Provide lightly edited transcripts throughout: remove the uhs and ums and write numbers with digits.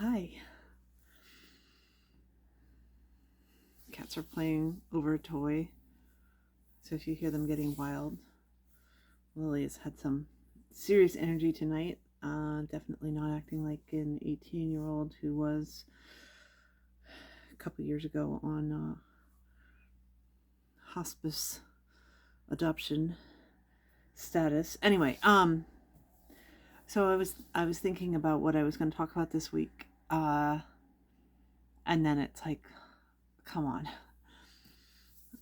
Hi. Cats are playing over a toy, so if you hear them getting wild, Lily has had some serious energy tonight. Definitely not acting like an 18-year-old who was a couple years ago on hospice adoption status. Anyway, so I was thinking about what I was going to talk about this week, and then it's like, come on,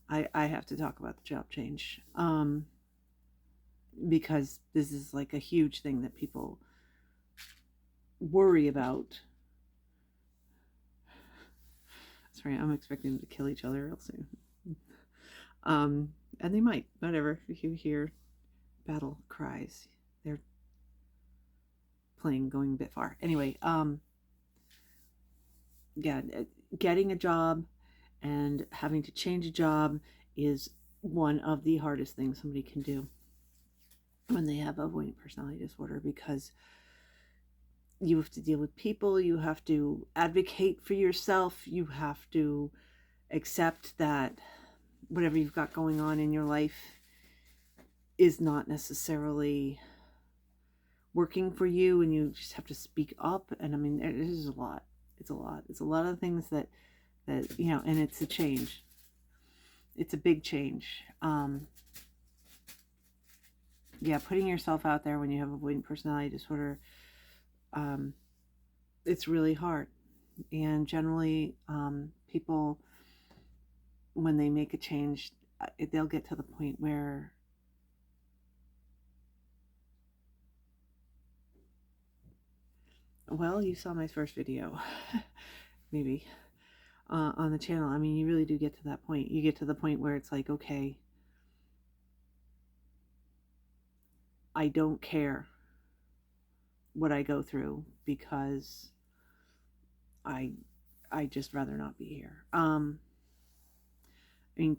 I have to talk about the job change. Because this is like a huge thing that people worry about. Sorry, I'm expecting them to kill each other real soon. And they might, whatever. If you hear battle cries, they're playing going a bit far. Anyway, yeah, getting a job and having to change a job is one of the hardest things somebody can do when they have avoidant personality disorder, because you have to deal with people, you have to advocate for yourself, you have to accept that whatever you've got going on in your life is not necessarily working for you, and you just have to speak up. And I mean, it is a lot. It's a lot of things that and it's a change. It's a big change. Yeah, putting yourself out there when you have avoidant personality disorder, it's really hard. And generally, people, when they make a change, they'll get to the point where, well, you saw my first video, maybe, on the channel. I mean, you really do get to that point. You get to the point where it's like, okay, I don't care what I go through, because I I just rather not be here. I mean,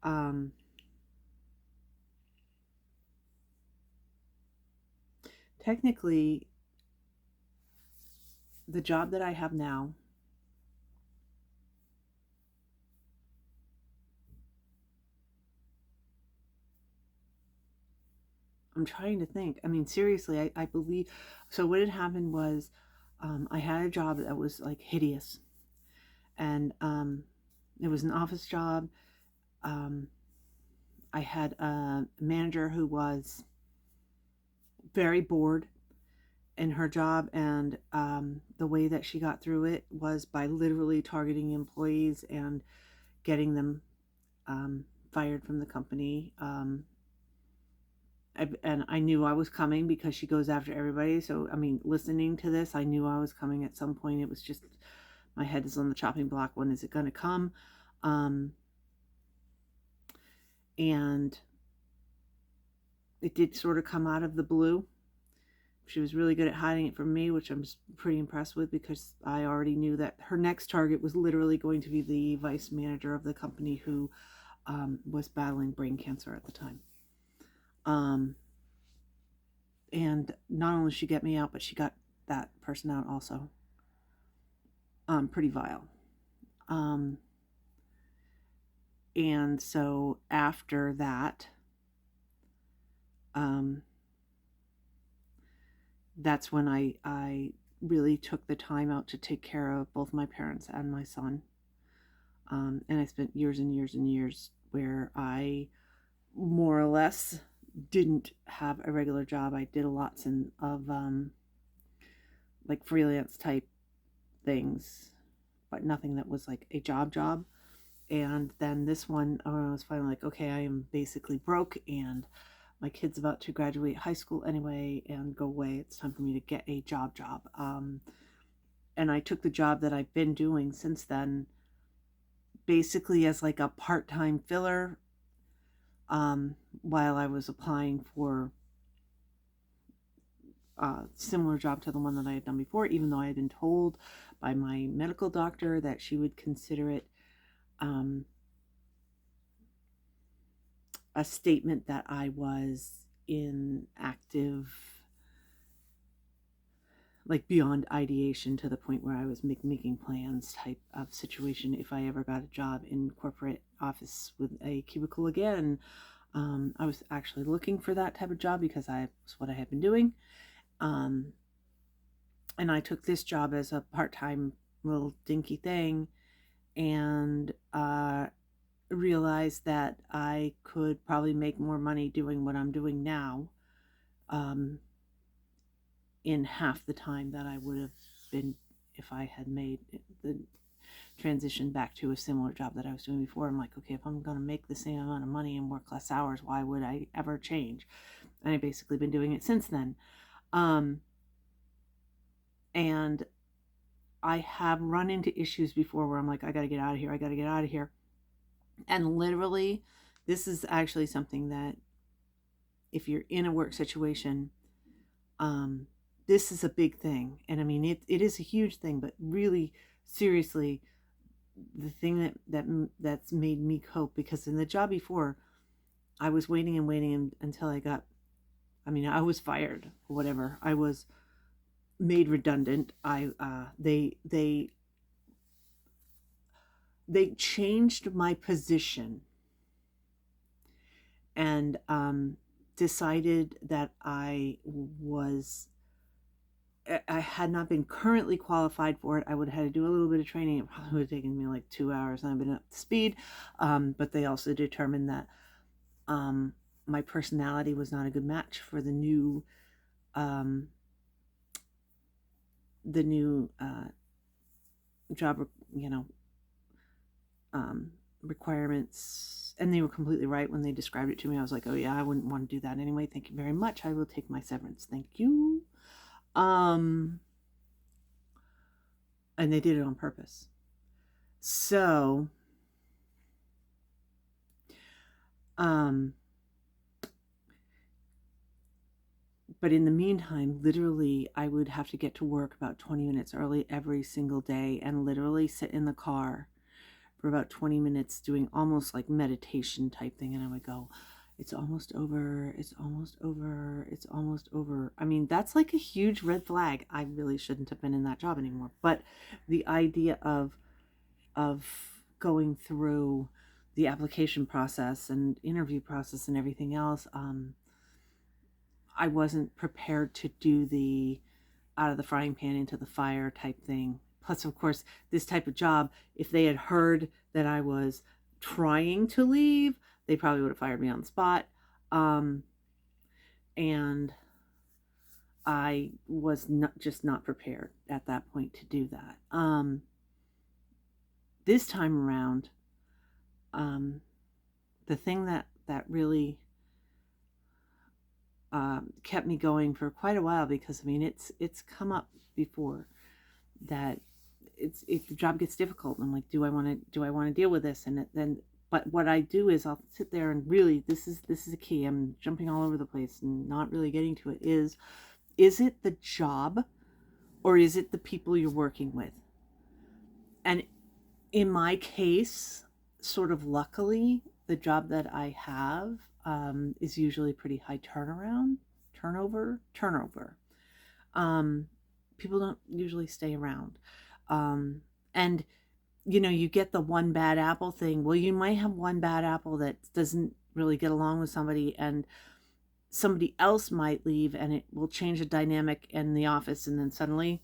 um, technically, the job that I have now, I'm trying to think. I mean, seriously, I believe. So what had happened was, I had a job that was like hideous, and it was an office job. Um, I had a manager who was very bored in her job, and the way that she got through it was by literally targeting employees and getting them fired from the company. And I knew I was coming because she goes after everybody. So, I mean, listening to this, I knew I was coming at some point. It was just, my head is on the chopping block. When is it going to come? And it did sort of come out of the blue. She was really good at hiding it from me, which I'm pretty impressed with, because I already knew that her next target was literally going to be the vice manager of the company, who was battling brain cancer at the time. And not only did she get me out, but she got that person out also. Pretty vile. And so after that, that's when I really took the time out to take care of both my parents and my son. And I spent years and years and years where I more or less didn't have a regular job. I did lots of like freelance type things, but nothing that was like a job. And then this one, I was finally like, okay, I am basically broke, and my kid's about to graduate high school anyway and go away. It's time for me to get a job. And I took the job that I've been doing since then, basically as like a part-time filler, while I was applying for a similar job to the one that I had done before, even though I had been told by my medical doctor that she would consider it a statement that I was in active like beyond ideation to the point where I was making plans type of situation. If I ever got a job in corporate office with a cubicle again, I was actually looking for that type of job because I was what I had been doing. And I took this job as a part-time little dinky thing, and realized that I could probably make more money doing what I'm doing now, um, in half the time that I would have been if I had made the transition back to a similar job that I was doing before. I'm like, okay, if I'm going to make the same amount of money and work less hours, why would I ever change? And I've basically been doing it since then. And I have run into issues before where I'm like, I got to get out of here. I got to get out of here. And literally, this is actually something that if you're in a work situation, this is a big thing. And I mean, it is a huge thing, but really seriously, the thing that's made me cope, because in the job before, I was waiting and waiting until I was fired or whatever. I was made redundant. They changed my position and decided that I had not been currently qualified for it. I would have had to do a little bit of training. It probably would have taken me like 2 hours, and I've been up to speed. But they also determined that my personality was not a good match for the new job, requirements. And they were completely right when they described it to me. I was like, oh yeah, I wouldn't want to do that anyway. Thank you very much. I will take my severance. Thank you. And they did it on purpose. So, but in the meantime, literally, I would have to get to work about 20 minutes early every single day and literally sit in the car for about 20 minutes doing almost like meditation type thing. And I would go, it's almost over. It's almost over. It's almost over. I mean, that's like a huge red flag. I really shouldn't have been in that job anymore. But the idea of going through the application process and interview process and everything else, I wasn't prepared to do the out of the frying pan into the fire type thing. Plus, of course, this type of job, if they had heard that I was trying to leave, they probably would have fired me on the spot. And I was not prepared at that point to do that. This time around, the thing that really kept me going for quite a while, because I mean it's come up before that if the job gets difficult, I'm like, do I want to deal with this? And then, but what I do is I'll sit there and really, this is a key. I'm jumping all over the place and not really getting to it. Is it the job, or is it the people you're working with? And in my case, sort of luckily, the job that I have is usually pretty high turnover. People don't usually stay around. And you get the one bad apple thing. Well, you might have one bad apple that doesn't really get along with somebody, and somebody else might leave, and it will change the dynamic in the office, and then suddenly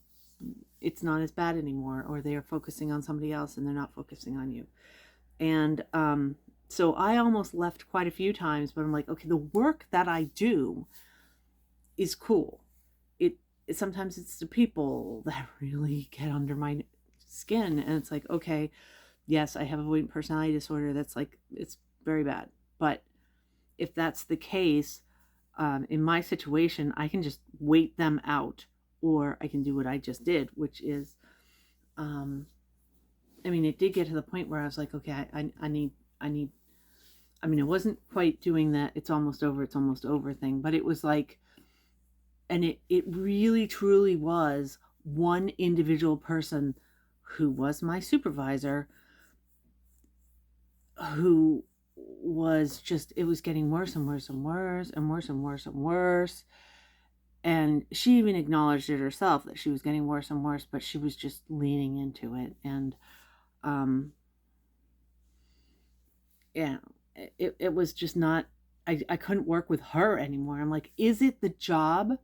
it's not as bad anymore, or they are focusing on somebody else and they're not focusing on you. And so I almost left quite a few times, but I'm like, okay, the work that I do is cool. Sometimes it's the people that really get under my skin, and it's like, okay, yes, I have avoidant personality disorder. That's like, it's very bad. But if that's the case, in my situation, I can just wait them out, or I can do what I just did, which is, I mean, it did get to the point where I was like, okay, I need, I mean, I wasn't quite doing that it's almost over thing, but it was like, and it really truly was one individual person who was my supervisor, who was just, it was getting worse and worse and worse and worse and worse and worse. And she even acknowledged it herself that she was getting worse and worse, but she was just leaning into it. And um, yeah, it was just not, I couldn't work with her anymore. I'm like, is it the job?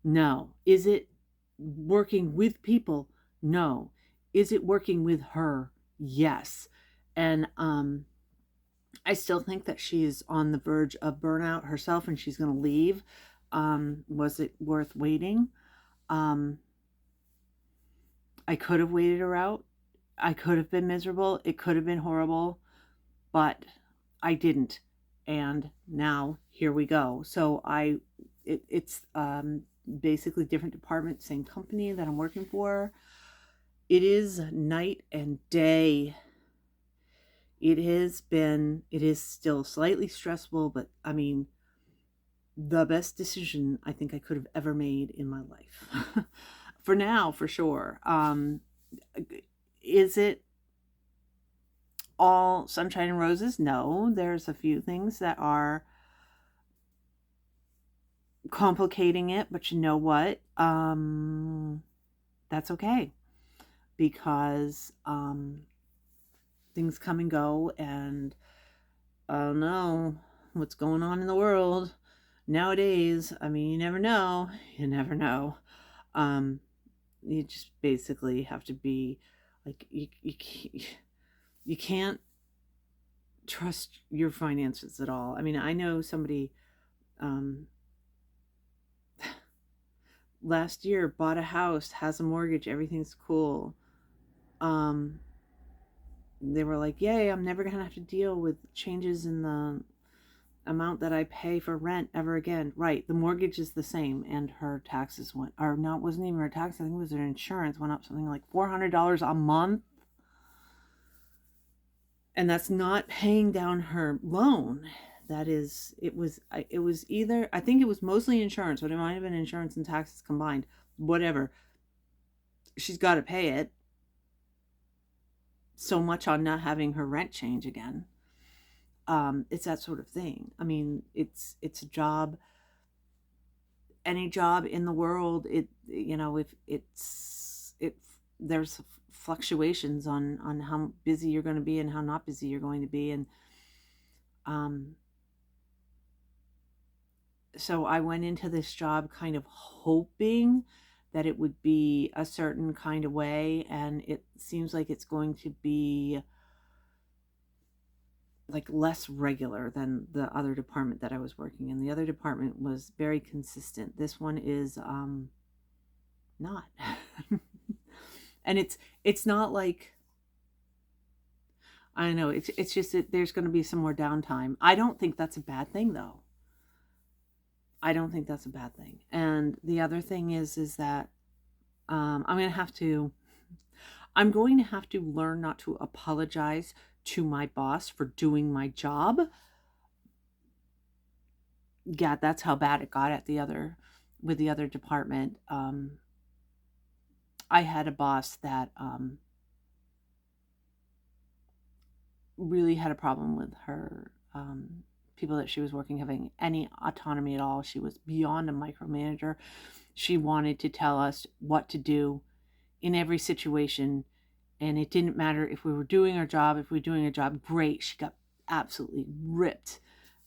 No. Is it working with people? No. Is it working with her? Yes. And I still think that she's on the verge of burnout herself and she's going to leave. Was it worth waiting? Um, I could have waited her out. I could have been miserable. It could have been horrible, but I didn't. And now here we go. So it's basically different department, same company that I'm working for. It is night and day. It is still slightly stressful, but I mean, the best decision I think I could have ever made in my life. For now, for sure. Is it all sunshine and roses? No, there's a few things that are complicating it, but you know what? That's okay because things come and go, and I don't know what's going on in the world nowadays. I mean, you never know. You never know. Um, you just basically have to be like you can't trust your finances at all. I mean, I know somebody um, last year bought a house, has a mortgage, everything's cool. Um, they were like, "Yay, I'm never gonna have to deal with changes in the amount that I pay for rent ever again." Right, the mortgage is the same, and her taxes went, or no, it wasn't even her tax. I think it was her insurance went up something like $400 a month, and that's not paying down her loan. That is, it was either, I think it was mostly insurance, but it might have been insurance and taxes combined. Whatever, she's got to pay it. So much on not having her rent change again. It's that sort of thing. I mean, it's a job, any job in the world. It, you know, if it there's fluctuations on how busy you're going to be and how not busy you're going to be, and um, so I went into this job kind of hoping that it would be a certain kind of way, and it seems like it's going to be like less regular than the other department that I was working in. The other department was very consistent. This one is not. And it's not like, I don't know, it's just that there's going to be some more downtime. I don't think that's a bad thing though. I don't think that's a bad thing. And the other thing is that I'm going to have to I'm going to have to learn not to apologize to my boss for doing my job. Yeah, that's how bad it got at the other with the other department. I had a boss that really had a problem with her people that she was working having any autonomy at all. She was beyond a micromanager. She wanted to tell us what to do in every situation, and it didn't matter if we were doing our job. If we were doing a job, great. She got absolutely ripped,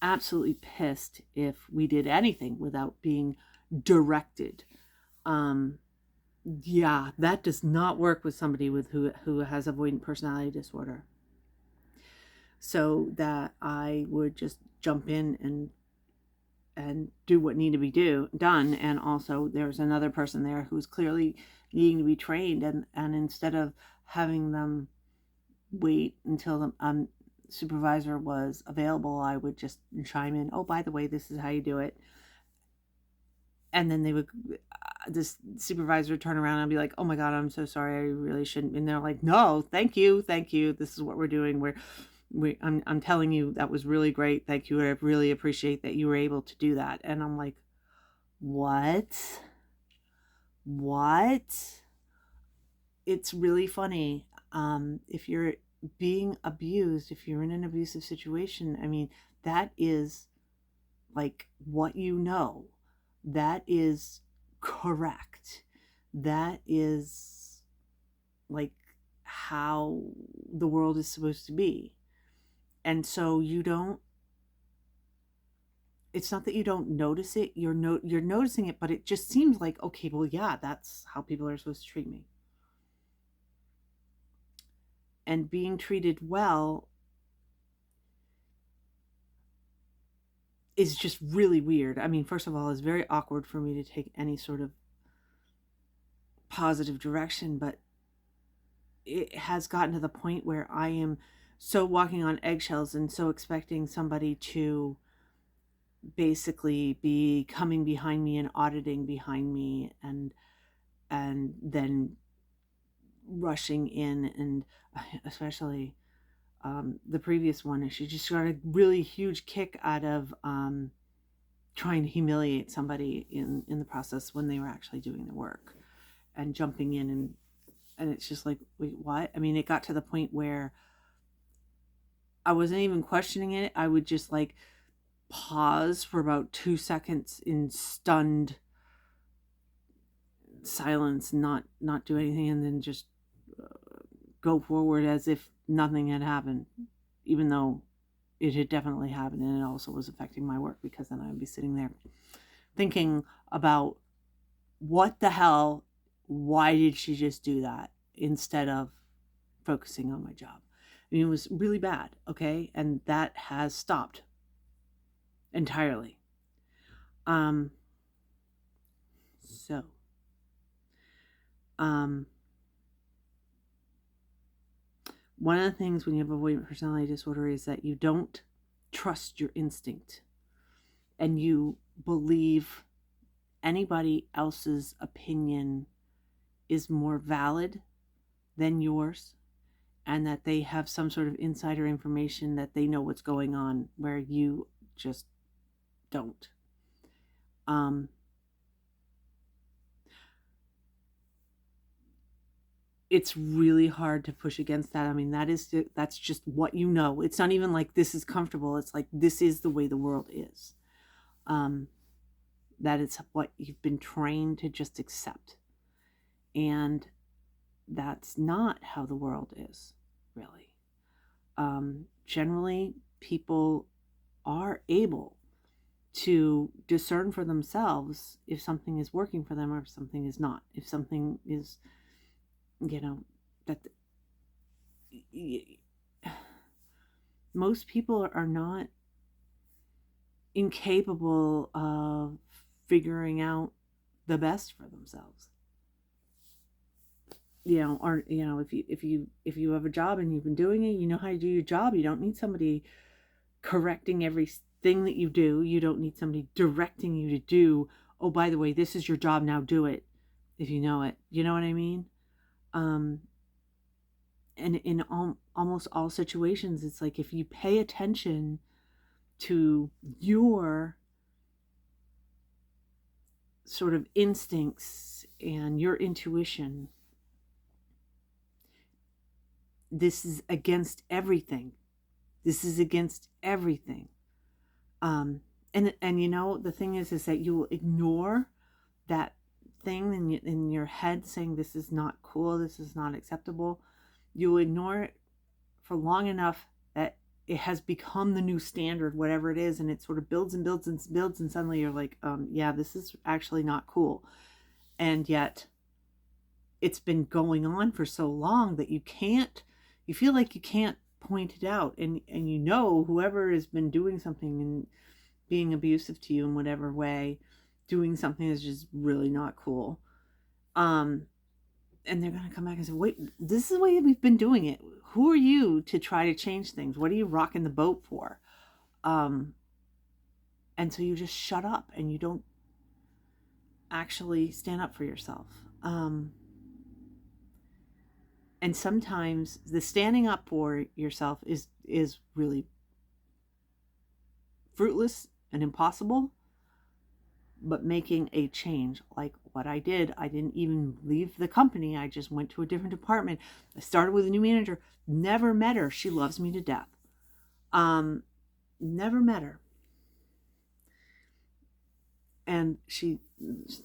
absolutely pissed if we did anything without being directed. Um, yeah, that does not work with somebody with who has avoidant personality disorder. So that I would just jump in and do what needed to be done. And also there's another person there who's clearly needing to be trained, and instead of having them wait until the supervisor was available, I would just chime in, "Oh, by the way, this is how you do it." And then they would, this supervisor would turn around and be like, "Oh my God, I'm so sorry, I really shouldn't." And they're like, "No, thank you, this is what we're doing. I'm telling you, that was really great. Thank you. I really appreciate that you were able to do that." And I'm like, what? What? It's really funny. If you're being abused, if you're in an abusive situation, I mean, that is like what you know. That is correct. That is like how the world is supposed to be. And so it's not that you don't notice it, you're noticing it, but it just seems like, okay, well, yeah, that's how people are supposed to treat me. And being treated well is just really weird. I mean, first of all, it's very awkward for me to take any sort of positive direction, but it has gotten to the point where I am so walking on eggshells and so expecting somebody to basically be coming behind me and auditing behind me and then rushing in. And especially the previous one, she just got a really huge kick out of trying to humiliate somebody in the process when they were actually doing the work and jumping in, and it's just like, wait, what? I mean, it got to the point where I wasn't even questioning it. I would just like pause for about 2 seconds in stunned silence, not do anything, and then just go forward as if nothing had happened, even though it had definitely happened, and it also was affecting my work, because then I would be sitting there thinking about what the hell, why did she just do that, instead of focusing on my job. I mean, it was really bad, okay? And that has stopped entirely. So one of the things when you have avoidant personality disorder is that you don't trust your instinct, and you believe anybody else's opinion is more valid than yours, and that they have some sort of insider information, that they know what's going on where you just don't. It's really hard to push against that. I mean, that's just what you know. It's not even like this is comfortable. It's like, this is the way the world is. That is what you've been trained to just accept. And that's not how the world is, really. Generally, people are able to discern for themselves if something is working for them or if something is not. If something is, that most people are not incapable of figuring out the best for themselves. Or if you have a job and you've been doing it, you know how to do your job. You don't need somebody correcting everything that you do. You don't need somebody directing you to do, oh, by the way, this is your job, now do it, if you know it. You know what I mean? And in almost all situations, it's like, if you pay attention to your sort of instincts and your intuition, this is against everything. This is against everything. And the thing is that you will ignore that thing in your head saying, this is not cool, this is not acceptable. You will ignore it for long enough that it has become the new standard, whatever it is, and it sort of builds and builds and builds, and suddenly you're like, yeah, this is actually not cool. And yet it's been going on for so long that you feel like you can't point it out, and whoever has been doing something and being abusive to you in whatever way, doing something that's just really not cool, and they're going to come back and say, wait, this is the way we've been doing it. Who are you to try to change things? What are you rocking the boat for? And so you just shut up and you don't actually stand up for yourself. And sometimes the standing up for yourself is really fruitless and impossible. But making a change, like what I did, I didn't even leave the company. I just went to a different department. I started with a new manager. Never met her. She loves me to death. Never met her. And she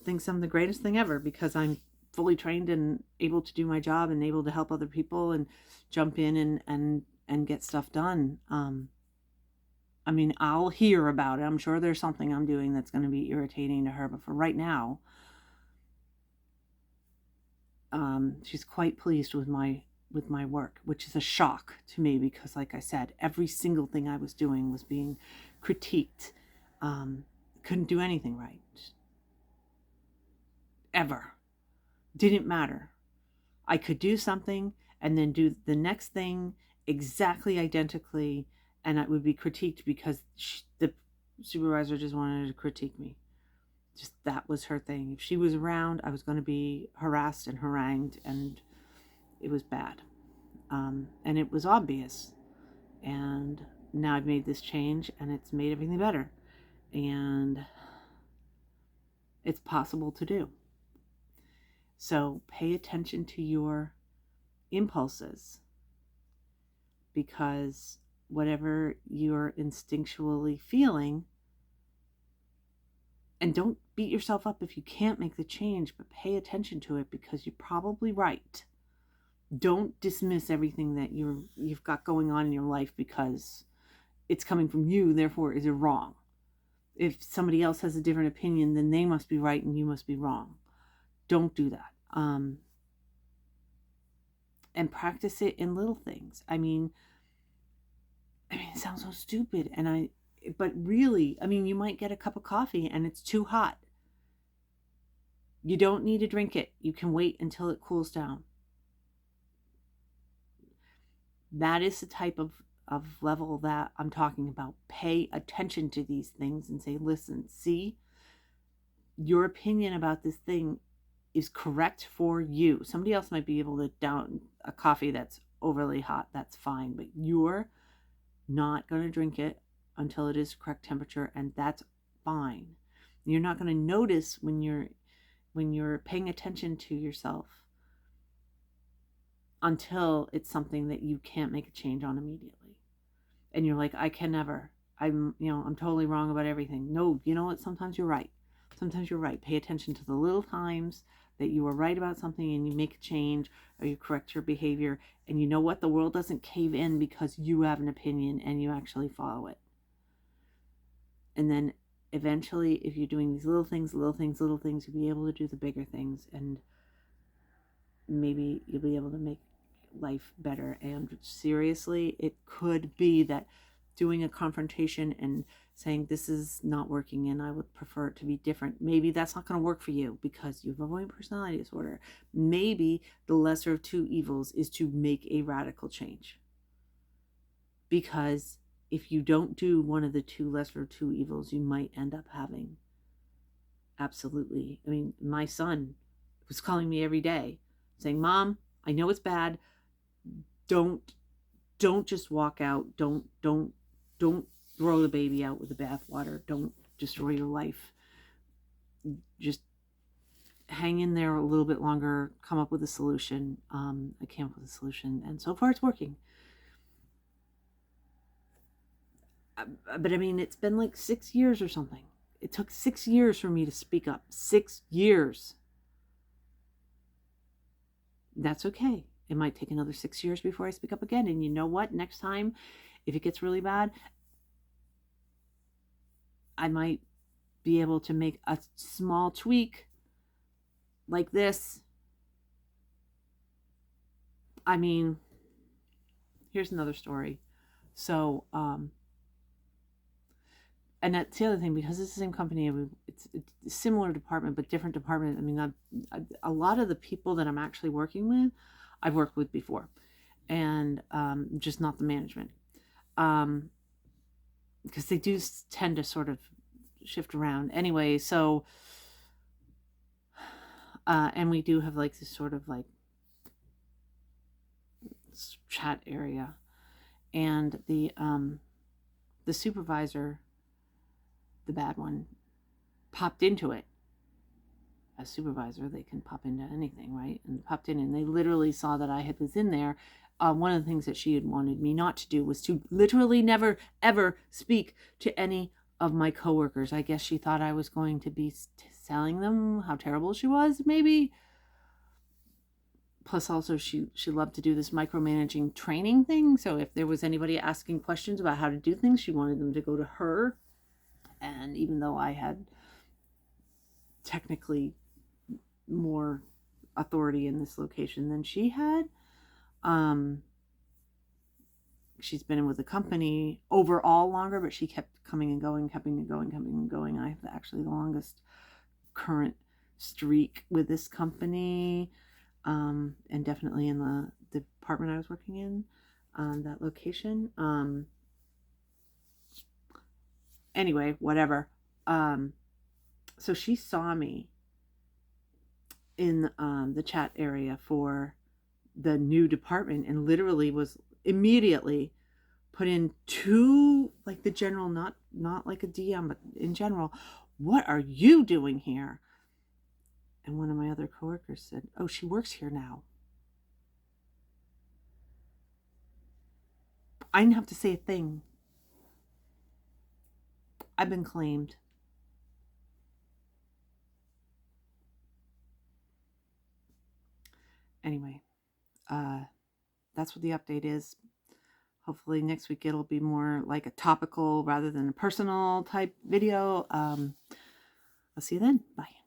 thinks I'm the greatest thing ever because I'm fully trained and able to do my job and able to help other people and jump in and get stuff done. I mean, I'll hear about it. I'm sure there's something I'm doing that's going to be irritating to her, but for right now, she's quite pleased with my work, which is a shock to me because, like I said, every single thing I was doing was being critiqued. Couldn't do anything right. Ever. Didn't matter. I could do something and then do the next thing exactly identically, and it would be critiqued because the supervisor just wanted to critique me. Just that was her thing. If she was around, I was going to be harassed and harangued, and it was bad. And it was obvious. And now I've made this change, and it's made everything better. And it's possible to do. So pay attention to your impulses, because whatever you're instinctually feeling, and don't beat yourself up if you can't make the change, but pay attention to it because you're probably right. Don't dismiss everything that you've got going on in your life because it's coming from you, therefore is it wrong. If somebody else has a different opinion, then they must be right and you must be wrong. Don't do that. And practice it in little things. I mean, it sounds so stupid, but really, I mean, you might get a cup of coffee and it's too hot. You don't need to drink it. You can wait until it cools down. That is the type of level that I'm talking about. Pay attention to these things and say, listen, see, your opinion about this thing is correct for you. Somebody else might be able to down a coffee that's overly hot. That's fine, but you're not going to drink it until it is correct temperature, and that's fine. You're not going to notice when you're paying attention to yourself until it's something that you can't make a change on immediately. And you're like, I can never. I'm totally wrong about everything. No, you know what? Sometimes you're right. Sometimes you're right. Pay attention to the little times that you are right about something and you make a change or you correct your behavior. And you know what? The world doesn't cave in because you have an opinion and you actually follow it. And then eventually, if you're doing these little things, you'll be able to do the bigger things. And maybe you'll be able to make life better. And seriously, it could be that doing a confrontation and saying this is not working and I would prefer it to be different, maybe that's not going to work for you because you have avoidant personality disorder. Maybe the lesser of two evils is to make a radical change, because if you don't do one of the two lesser of two evils, you might end up having absolutely, I mean, my son was calling me every day saying, Mom, I know it's bad. Don't just walk out. Don't throw the baby out with the bathwater. Don't destroy your life. Just hang in there a little bit longer. Come up with a solution. I came up with a solution, and so far it's working. But I mean, it's been like 6 years or something. It took 6 years for me to speak up. 6 years. That's okay. It might take another 6 years before I speak up again. And you know what? Next time, if it gets really bad, I might be able to make a small tweak like this. I mean, here's another story. So, and that's the other thing, because it's the same company, it's a similar department, but different department. I mean, a lot of the people that I'm actually working with, I've worked with before, and just not the management, because they do tend to sort of shift around anyway. So, and we do have like this sort of like chat area, and the supervisor, the bad one, popped into it. As supervisor, they can pop into anything, right? And popped in, and they literally saw that I was in there. One of the things that she had wanted me not to do was to literally never, ever speak to any of my coworkers. I guess she thought I was going to be telling them how terrible she was, maybe. Plus, also, she loved to do this micromanaging training thing. So if there was anybody asking questions about how to do things, she wanted them to go to her. And even though I had technically more authority in this location than she had, she's been with the company overall longer, but she kept coming and going, coming and going, coming and going. I have actually the longest current streak with this company, and definitely in the department I was working in, that location. Anyway, whatever. So she saw me in the chat area for the new department and literally was immediately put in to like the general, not like a DM, but in general, what are you doing here? And one of my other coworkers said, oh, she works here now. I didn't have to say a thing. I've been claimed. Anyway, that's what the update is. Hopefully next week it'll be more like a topical rather than a personal type video. I'll see you then. Bye.